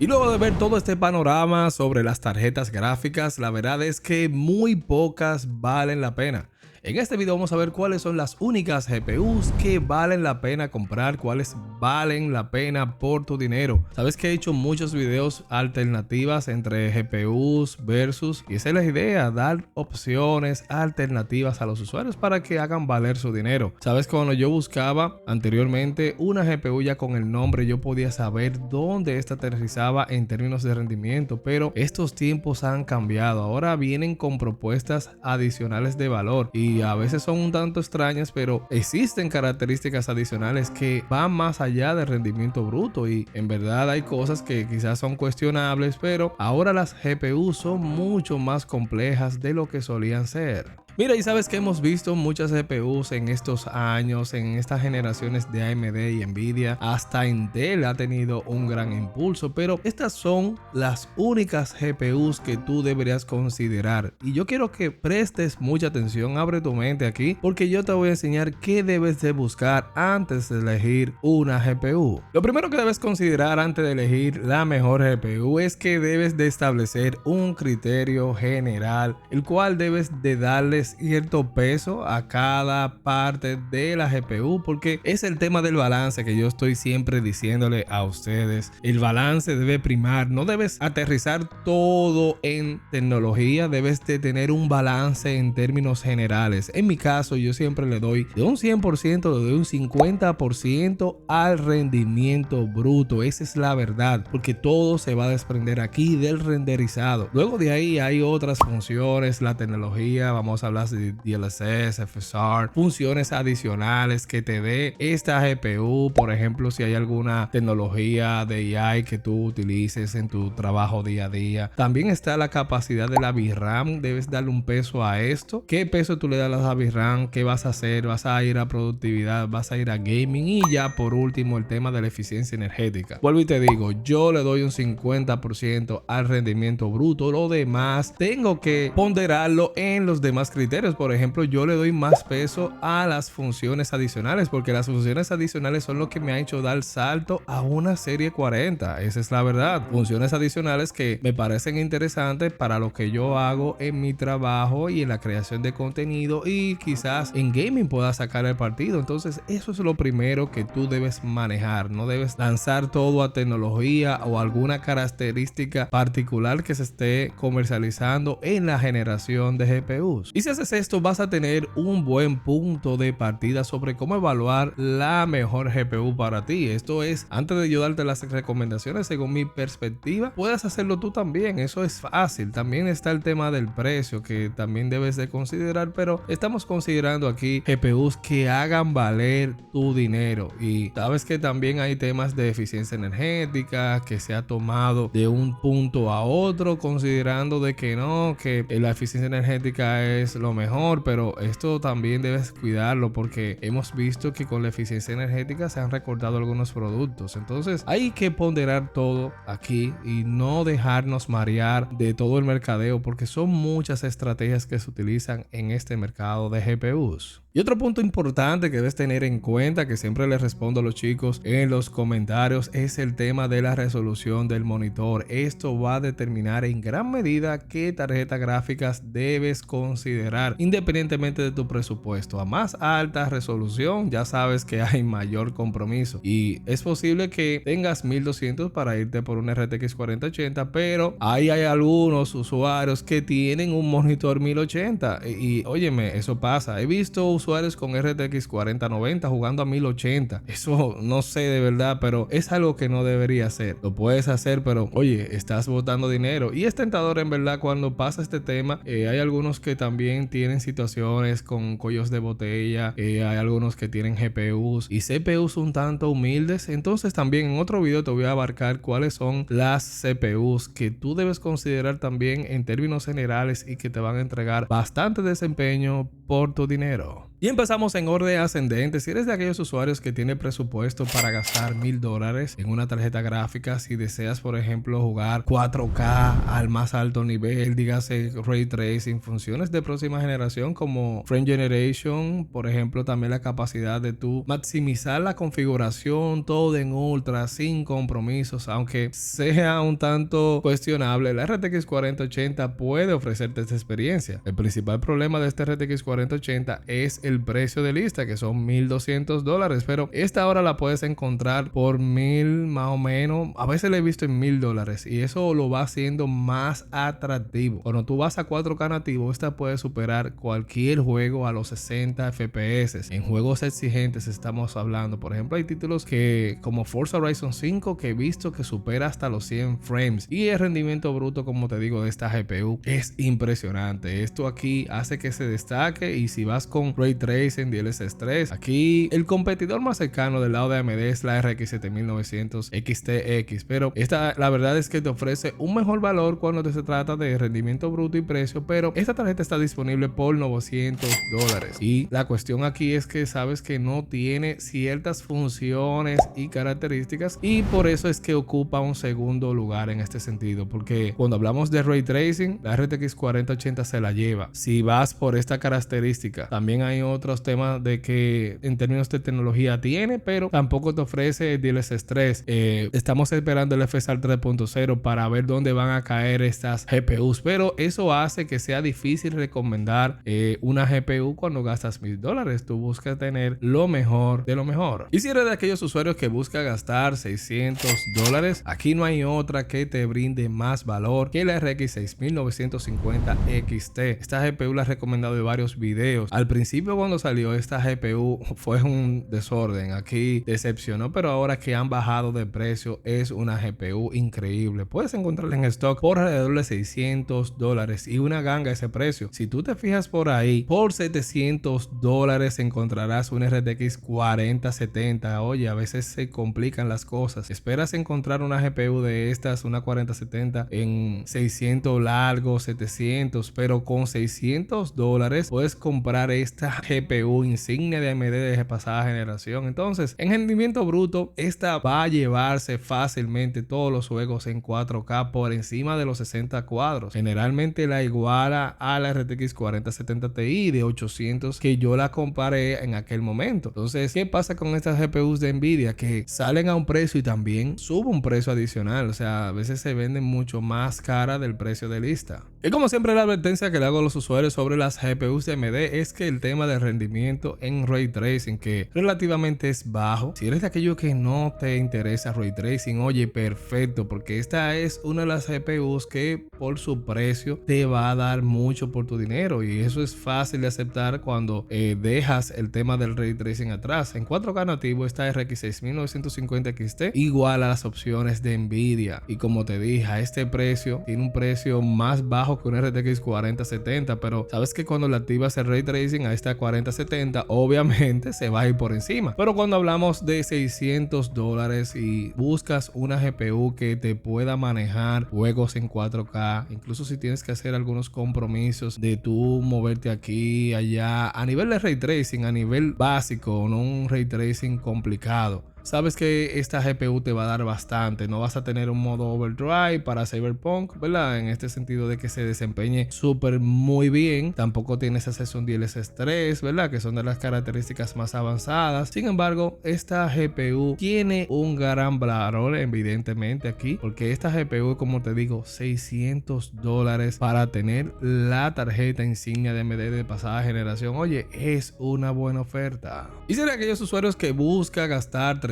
Y luego de ver todo este panorama sobre las tarjetas gráficas, la verdad es que muy pocas valen la pena. En este video vamos a ver cuáles son las únicas GPUs que valen la pena comprar, cuáles valen la pena por tu dinero. Sabes que he hecho muchos videos alternativas entre GPUs versus, y esa es la idea, dar opciones alternativas a los usuarios para que hagan valer su dinero. Sabes que cuando yo buscaba anteriormente una GPU ya con el nombre, yo podía saber dónde esta aterrizaba en términos de rendimiento, pero estos tiempos han cambiado. Ahora vienen con propuestas adicionales de valor y a veces son un tanto extrañas, pero existen características adicionales que van más allá del rendimiento bruto, y en verdad hay cosas que quizás son cuestionables, pero ahora las GPU son mucho más complejas de lo que solían ser. Mira, y sabes que hemos visto muchas GPUs en estos años, en estas generaciones de AMD y Nvidia, hasta Intel ha tenido un gran impulso, pero estas son las únicas GPUs que tú deberías considerar. Y yo quiero que prestes mucha atención, abre tu mente aquí, porque yo te voy a enseñar qué debes de buscar antes de elegir una GPU. Lo primero que debes considerar antes de elegir la mejor GPU es que debes de establecer un criterio general, el cual debes de darle cierto peso a cada parte de la GPU, porque es el tema del balance que yo estoy siempre diciéndole a ustedes. El balance debe primar, no debes aterrizar todo en tecnología, debes de tener un balance en términos generales. En mi caso, yo siempre le doy de un 100%, le doy un 50% al rendimiento bruto. Esa es la verdad, porque todo se va a desprender aquí del renderizado. Luego de ahí hay otras funciones, la tecnología, vamos a hablar de DLSS, FSR, funciones adicionales que te dé esta GPU. Por ejemplo, si hay alguna tecnología de AI que tú utilices en tu trabajo día a día. También está la capacidad de la VRAM, debes darle un peso a esto. ¿Qué peso tú le das a la VRAM? ¿Qué vas a hacer? ¿Vas a ir a productividad? ¿Vas a ir a gaming? Y ya por último el tema de la eficiencia energética. Vuelvo y te digo, yo le doy un 50% al rendimiento bruto, lo demás tengo que ponderarlo en los demás criterios. Por ejemplo, yo le doy más peso a las funciones adicionales, porque las funciones adicionales son lo que me ha hecho dar salto a una serie 40. Esa es la verdad. Funciones adicionales que me parecen interesantes para lo que yo hago en mi trabajo y en la creación de contenido, y quizás en gaming pueda sacar el partido. Entonces eso es lo primero que tú debes manejar. No debes lanzar todo a tecnología o alguna característica particular que se esté comercializando en la generación de GPUs. Y si haces esto, vas a tener un buen punto de partida sobre cómo evaluar la mejor GPU para ti. Esto es, antes de yo darte las recomendaciones según mi perspectiva, puedes hacerlo tú también. Eso es fácil. También está el tema del precio que también debes de considerar, pero estamos considerando aquí GPUs que hagan valer tu dinero. Y sabes que también hay temas de eficiencia energética que se ha tomado de un punto a otro, considerando de que no, que la eficiencia energética es lo mejor, pero esto también debes cuidarlo, porque hemos visto que con la eficiencia energética se han recortado algunos productos. Entonces hay que ponderar todo aquí y no dejarnos marear de todo el mercadeo, porque son muchas estrategias que se utilizan en este mercado de GPUs. Y otro punto importante que debes tener en cuenta, que siempre les respondo a los chicos en los comentarios, es el tema de la resolución del monitor. Esto va a determinar en gran medida qué tarjetas gráficas debes considerar, independientemente de tu presupuesto. A más alta resolución, ya sabes que hay mayor compromiso, y es posible que tengas 1200 para irte por un RTX 4080, pero hay algunos usuarios que tienen un monitor 1080 y óyeme, eso pasa. He visto usuarios con RTX 4090 jugando a 1080. Eso no sé de verdad, pero es algo que no debería hacer. Lo puedes hacer, pero oye, estás botando dinero, y es tentador en verdad cuando pasa este tema. Hay algunos que también tienen situaciones con cuellos de botella, hay algunos que tienen GPUs y CPUs un tanto humildes. Entonces también en otro video te voy a abarcar cuáles son las CPUs que tú debes considerar también en términos generales y que te van a entregar bastante desempeño por tu dinero. Y empezamos en orden ascendente. Si eres de aquellos usuarios que tiene presupuesto para gastar $1000 en una tarjeta gráfica, si deseas, por ejemplo, jugar 4K al más alto nivel, dígase Ray Tracing, funciones de próxima generación como Frame Generation, por ejemplo, también la capacidad de tú maximizar la configuración, todo en ultra, sin compromisos, aunque sea un tanto cuestionable, la RTX 4080 puede ofrecerte esta experiencia. El principal problema de este RTX 4080 es el precio de lista, que son $1200, pero esta ahora la puedes encontrar por 1000 más o menos. A veces la he visto en $1000 y eso lo va haciendo más atractivo. Cuando tú vas a 4K nativo, esta puede superar cualquier juego a los 60 FPS. En juegos exigentes estamos hablando, por ejemplo, hay títulos que como Forza Horizon 5 que he visto que supera hasta los 100 frames, y el rendimiento bruto, como te digo, de esta GPU es impresionante. Esto aquí hace que se destaque. Y si vas con Ray Tracing, DLSS 3, aquí el competidor más cercano del lado de AMD es la RX 7900 XTX, pero esta la verdad es que te ofrece un mejor valor cuando se trata de rendimiento bruto y precio, pero esta tarjeta está disponible por $900, y la cuestión aquí es que sabes que no tiene ciertas funciones y características, y por eso es que ocupa un segundo lugar en este sentido, porque cuando hablamos de Ray Tracing, la RTX 4080 se la lleva. Si vas por esta característica, también hay otros temas de que en términos de tecnología tiene, pero tampoco te ofrece el DLSS 3. Estamos esperando el FSR 3.0 para ver dónde van a caer estas GPUs, pero eso hace que sea difícil recomendar una GPU cuando gastas $1000. Tú buscas tener lo mejor de lo mejor. Y si eres de aquellos usuarios que busca gastar $600, aquí no hay otra que te brinde más valor que la RX 6950 XT. Esta GPU la he recomendado en varios videos. Al principio, cuando salió esta GPU, fue un desorden. Aquí decepcionó, pero ahora que han bajado de precio, es una GPU increíble. Puedes encontrarla en stock por alrededor de $600 y una ganga ese precio. Si tú te fijas por ahí, por $700 encontrarás una RTX 4070. Oye, a veces se complican las cosas. Esperas encontrar una GPU de estas, una 4070 en 600 largo, 700, pero con $600 puedes comprar esta GPU insignia de AMD de pasada generación. Entonces, en rendimiento bruto, esta va a llevarse fácilmente todos los juegos en 4K por encima de los 60 cuadros. Generalmente la iguala a la RTX 4070 Ti de 800 que yo la comparé en aquel momento. Entonces, ¿qué pasa con estas GPUs de Nvidia? Que salen a un precio y también sube un precio adicional. O sea, a veces se venden mucho más cara del precio de lista. Y como siempre, la advertencia que le hago a los usuarios sobre las GPUs de AMD es que el tema de rendimiento en Ray Tracing, que relativamente es bajo. Si eres de aquello que no te interesa Ray Tracing, oye, perfecto, porque esta es una de las GPUs que por su precio te va a dar mucho por tu dinero, y eso es fácil de aceptar cuando dejas el tema del Ray Tracing atrás. En 4K nativo, esta RX 6950 XT igual a las opciones de Nvidia, y como te dije, a este precio tiene un precio más bajo que una RTX 4070, pero sabes que cuando le activas el Ray Tracing a esta 4070, obviamente se va a ir por encima. Pero cuando hablamos de $600 y buscas una GPU que te pueda manejar juegos en 4K, incluso si tienes que hacer algunos compromisos de tú moverte aquí, allá, a nivel de Ray Tracing, a nivel básico, no un Ray Tracing complicado, sabes que esta GPU te va a dar bastante. No vas a tener un modo overdrive para Cyberpunk, ¿verdad? En este sentido de que se desempeñe súper muy bien. Tampoco tienes acceso a un DLSS 3, ¿verdad? Que son de las características más avanzadas. Sin embargo, esta GPU tiene un gran valor, evidentemente, aquí, porque esta GPU, como te digo, $600 para tener la tarjeta insignia de AMD de pasada generación. Oye, es una buena oferta. Y si eres aquellos usuarios que buscan gastar $300,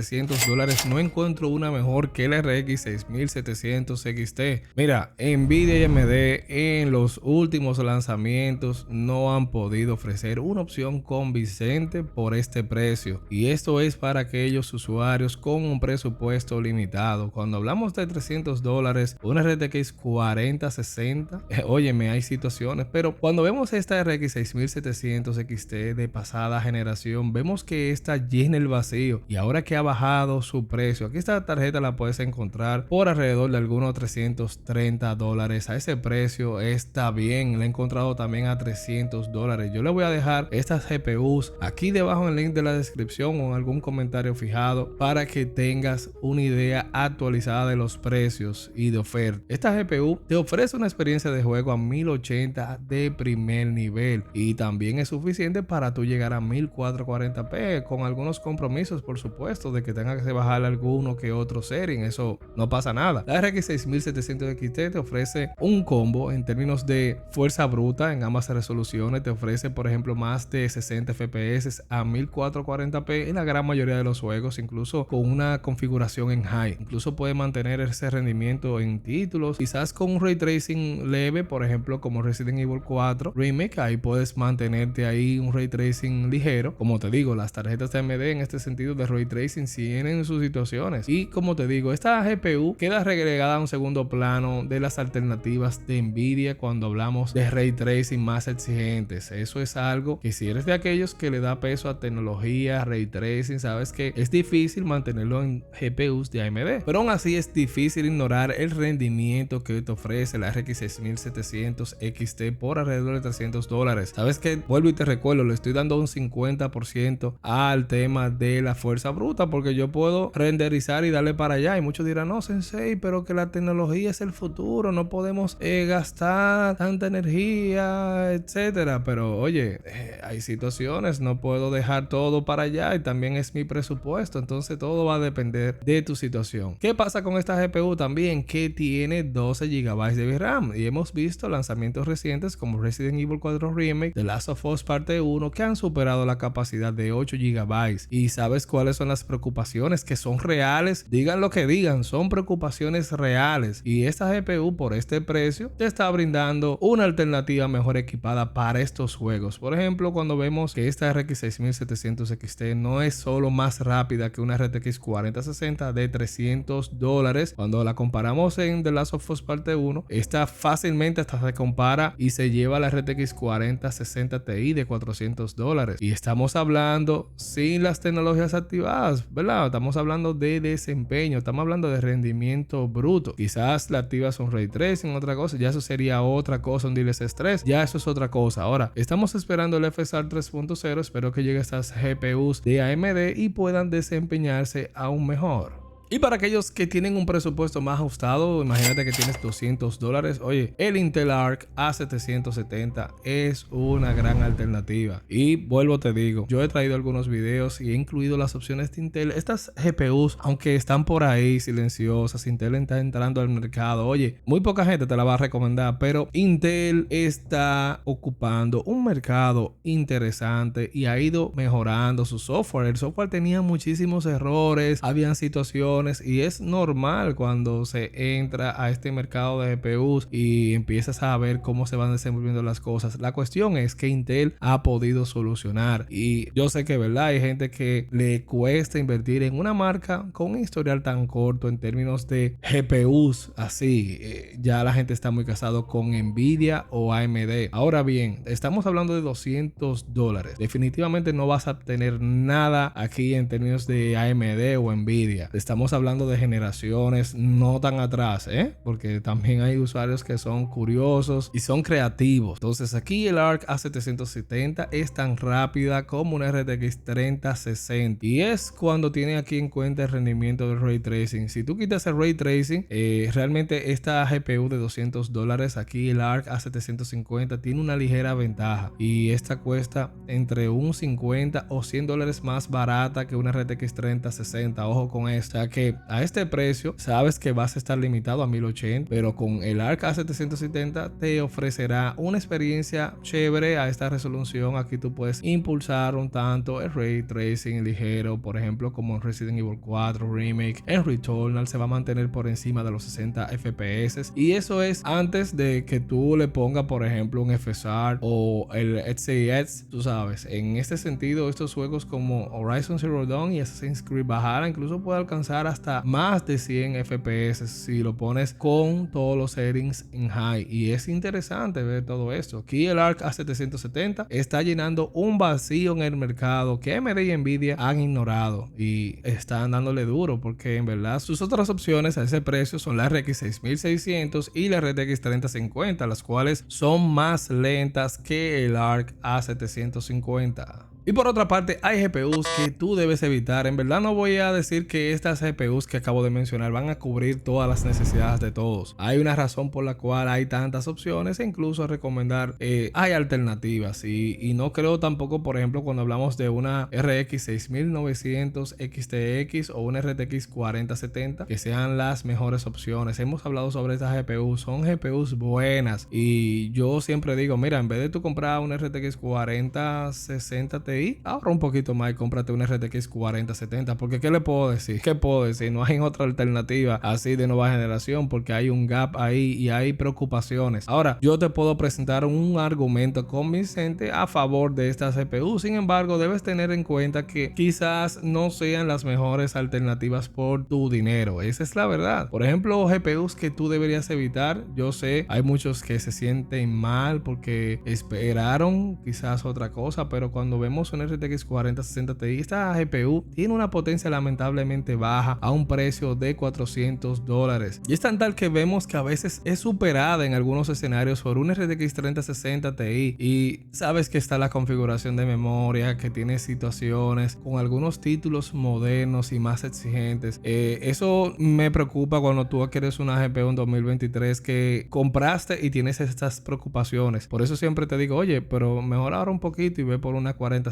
no encuentro una mejor que la RX 6700 XT. Mira, Nvidia y AMD en los últimos lanzamientos no han podido ofrecer una opción convincente por este precio, y esto es para aquellos usuarios con un presupuesto limitado. Cuando hablamos de $300, una RTX 4060, óyeme, hay situaciones, pero cuando vemos esta RX 6700 XT de pasada generación, vemos que esta llena el vacío, y ahora que ha bajado su precio. Aquí esta tarjeta la puedes encontrar por alrededor de algunos $330. A ese precio está bien. La he encontrado también a $300. Yo le voy a dejar estas GPUs aquí debajo en el link de la descripción o en algún comentario fijado para que tengas una idea actualizada de los precios y de oferta. Esta GPU te ofrece una experiencia de juego a 1080 de primer nivel y también es suficiente para tú llegar a 1440p con algunos compromisos, por supuesto, de que tenga que bajar alguno que otro setting. Eso no pasa nada. La RX 6700 XT te ofrece un combo en términos de fuerza bruta en ambas resoluciones. Te ofrece, por ejemplo, más de 60 FPS a 1440p en la gran mayoría de los juegos, incluso con una configuración en high. Incluso puede mantener ese rendimiento en títulos, quizás con un ray tracing leve, por ejemplo, como Resident Evil 4 Remake. Ahí puedes mantenerte ahí un ray tracing ligero. Como te digo, las tarjetas de AMD en este sentido de ray tracing tienen sus situaciones. Y como te digo, esta GPU queda relegada a un segundo plano de las alternativas de Nvidia cuando hablamos de ray tracing más exigentes. Eso es algo que si eres de aquellos que le da peso a tecnología, ray tracing, sabes que es difícil mantenerlo en GPUs de AMD. Pero aún así es difícil ignorar el rendimiento que te ofrece la RX 6700 XT por alrededor de $300. Sabes que, vuelvo y te recuerdo, le estoy dando un 50% al tema de la fuerza bruta porque yo puedo renderizar y darle para allá. Y muchos dirán, no, Sensei, pero que la tecnología es el futuro, no podemos gastar tanta energía, etcétera. Pero oye, hay situaciones, no puedo dejar todo para allá y también es mi presupuesto. Entonces todo va a depender de tu situación. ¿Qué pasa con esta GPU también? Que tiene 12 GB de VRAM y hemos visto lanzamientos recientes como Resident Evil 4 Remake, The Last of Us Parte 1 que han superado la capacidad de 8 GB. Y sabes cuáles son las preocupaciones que son reales. Digan lo que digan, son preocupaciones reales. Y esta GPU por este precio te está brindando una alternativa mejor equipada para estos juegos. Por ejemplo, cuando vemos que esta RX 6700 XT no es solo más rápida que una RTX 4060 de $300, cuando la comparamos en The Last of Us Parte 1, esta fácilmente hasta se compara y se lleva la RTX 4060 Ti de $400. Y estamos hablando sin las tecnologías activadas, ¿verdad? Estamos hablando de desempeño, estamos hablando de rendimiento bruto. Quizás la activas un ray tracing, otra cosa, ya eso sería otra cosa, un DLSS 3, ya eso es otra cosa. Ahora, estamos esperando el FSR 3.0, espero que lleguen estas GPUs de AMD y puedan desempeñarse aún mejor. Y para aquellos que tienen un presupuesto más ajustado, imagínate que tienes $200, oye, el Intel Arc A770 es una gran alternativa. Y vuelvo te digo, yo he traído algunos videos y he incluido las opciones de Intel. Estas GPUs, aunque están por ahí silenciosas, Intel está entrando al mercado. Oye, muy poca gente te la va a recomendar, pero Intel está ocupando un mercado interesante y ha ido mejorando su software. El software tenía muchísimos errores, habían situaciones y es normal cuando se entra a este mercado de GPUs y empiezas a ver cómo se van desenvolviendo las cosas. La cuestión es que Intel ha podido solucionar y yo sé que verdad hay gente que le cuesta invertir en una marca con un historial tan corto en términos de GPUs así. Ya la gente está muy casado con Nvidia o AMD. Ahora bien, estamos hablando de $200. Definitivamente no vas a tener nada aquí en términos de AMD o Nvidia. Estamos hablando de generaciones no tan atrás, porque también hay usuarios que son curiosos y son creativos. Entonces aquí el Arc A770 es tan rápida como una RTX 3060 y es cuando tiene aquí en cuenta el rendimiento del ray tracing. Si tú quitas el ray tracing, realmente esta GPU de $200, aquí el Arc A750 tiene una ligera ventaja y esta cuesta entre un $50 o $100 más barata que una RTX 3060. Ojo con esto, o sea que a este precio sabes que vas a estar limitado a 1080, pero con el Arc A770 te ofrecerá una experiencia chévere a esta resolución. Aquí tú puedes impulsar un tanto el ray tracing ligero, por ejemplo como en Resident Evil 4 Remake. En Returnal se va a mantener por encima de los 60 FPS y eso es antes de que tú le pongas por ejemplo un FSR o el HCX. Tú sabes, en este sentido estos juegos como Horizon Zero Dawn y Assassin's Creed Valhalla incluso puede alcanzar hasta más de 100 FPS si lo pones con todos los settings en high. Y es interesante ver todo esto. Aquí el ARC A770 está llenando un vacío en el mercado que AMD y Nvidia han ignorado y están dándole duro, porque en verdad sus otras opciones a ese precio son la RX 6600 y la RTX 3050, las cuales son más lentas que el ARC A750. Y por otra parte, hay GPUs que tú debes evitar. En verdad no voy a decir que estas GPUs que acabo de mencionar van a cubrir todas las necesidades de todos. Hay una razón por la cual hay tantas opciones e incluso recomendar hay alternativas. Y no creo tampoco, por ejemplo, cuando hablamos de una RX 6900 XTX o una RTX 4070, que sean las mejores opciones. Hemos hablado sobre estas GPUs, son GPUs buenas. Y yo siempre digo, mira, en vez de tú comprar una RTX 4060 Ti, ahorra un poquito más y cómprate una RTX 4070, porque ¿qué le puedo decir? ¿Qué puedo decir? No hay otra alternativa así de nueva generación, porque hay un gap ahí y hay preocupaciones. Ahora, yo te puedo presentar un argumento convincente a favor de estas GPU. Sin embargo, debes tener en cuenta que quizás no sean las mejores alternativas por tu dinero. Esa es la verdad. Por ejemplo, GPUs que tú deberías evitar. Yo sé, hay muchos que se sienten mal porque esperaron quizás otra cosa, pero cuando vemos una RTX 4060 Ti, esta GPU tiene una potencia lamentablemente baja a un precio de $400, y es tan tal que vemos que a veces es superada en algunos escenarios por una RTX 3060 Ti. Y sabes que está la configuración de memoria, que tiene situaciones con algunos títulos modernos y más exigentes. Eso me preocupa cuando tú adquieres una GPU en 2023 que compraste y tienes estas preocupaciones. Por eso siempre te digo, oye, pero mejor ahora un poquito y ve por una 4070.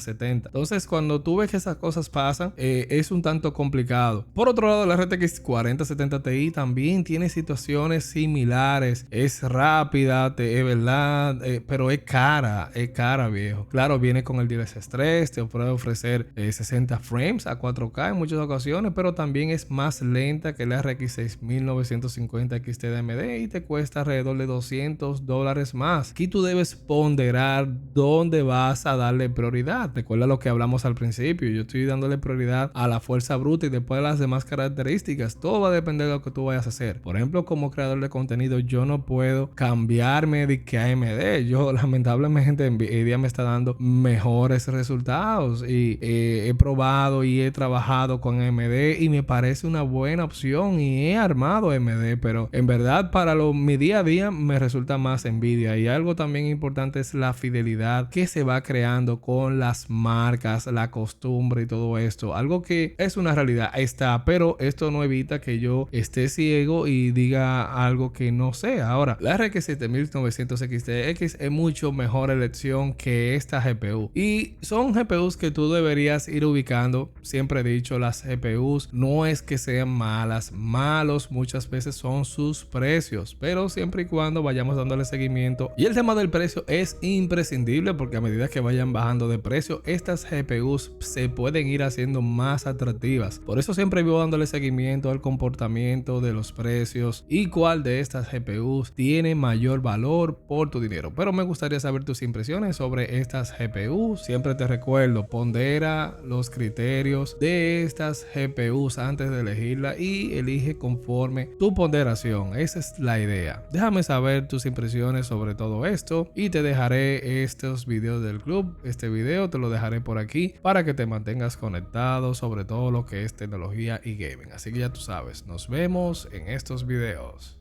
Entonces, cuando tú ves que esas cosas pasan, es un tanto complicado. Por otro lado, la RTX 4070 Ti también tiene situaciones similares. Es rápida, es verdad, pero es cara, viejo. Claro, viene con el DLSS 3, te puede ofrecer 60 frames a 4K en muchas ocasiones, pero también es más lenta que la RX 6950 XT de AMD y te cuesta alrededor de $200 más. Aquí tú debes ponderar dónde vas a darle prioridad. Recuerda lo que hablamos al principio. Yo estoy dándole prioridad a la fuerza bruta y después a las demás características. Todo va a depender de lo que tú vayas a hacer. Por ejemplo, como creador de contenido, yo no puedo cambiarme de que AMD. Yo, lamentablemente, Nvidia me está dando mejores resultados y he probado y he trabajado con AMD y me parece una buena opción y he armado AMD, pero en verdad para mi día a día me resulta más Nvidia. Y algo también importante es la fidelidad que se va creando con las marcas, la costumbre y todo esto. Algo que es una realidad, está, pero esto no evita que yo esté ciego y diga algo que no sé. Ahora, la RX 7900 XTX es mucho mejor elección que esta GPU. Y son GPUs que tú deberías ir ubicando. Siempre he dicho, las GPUs no es que sean malas. Malos muchas veces son sus precios, pero siempre y cuando vayamos dándole seguimiento. Y el tema del precio es imprescindible, porque a medida que vayan bajando de precio, estas GPUs se pueden ir haciendo más atractivas. Por eso siempre vivo dándole seguimiento al comportamiento de los precios y cuál de estas GPUs tiene mayor valor por tu dinero. Pero me gustaría saber tus impresiones sobre estas GPUs. Siempre te recuerdo, pondera los criterios de estas GPUs antes de elegirla y elige conforme tu ponderación. Esa es la idea. Déjame saber tus impresiones sobre todo esto y te dejaré estos videos del club. Este video te lo dejaré por aquí para que te mantengas conectado sobre todo lo que es tecnología y gaming. Así que ya tú sabes, nos vemos en estos videos.